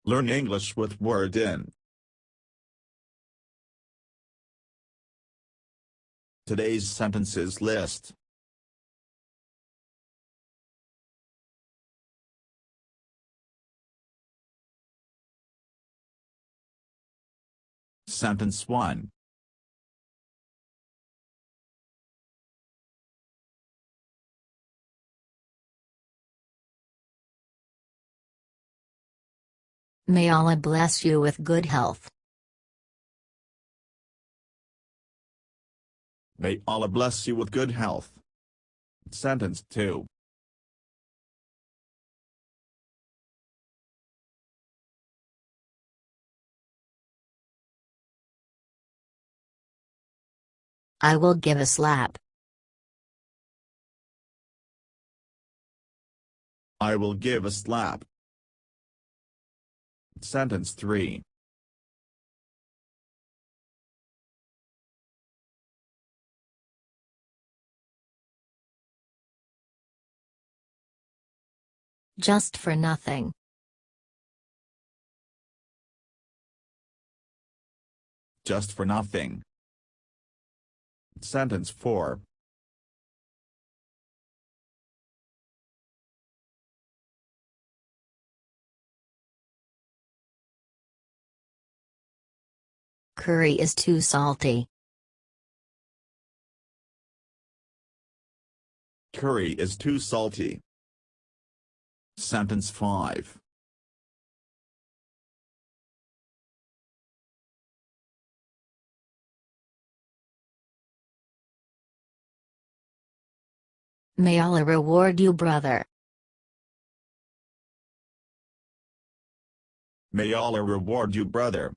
Learn English with Word In. Today's sentences list. Sentence 1. May Allah bless you with good health. May Allah bless you with good health. Sentence 2. I will give a slap. I will give a slap. Sentence 3. Just for nothing. Just for nothing. Sentence 4. Curry is too salty. Curry is too salty. Sentence 5. May Allah reward you, brother. May Allah reward you, brother.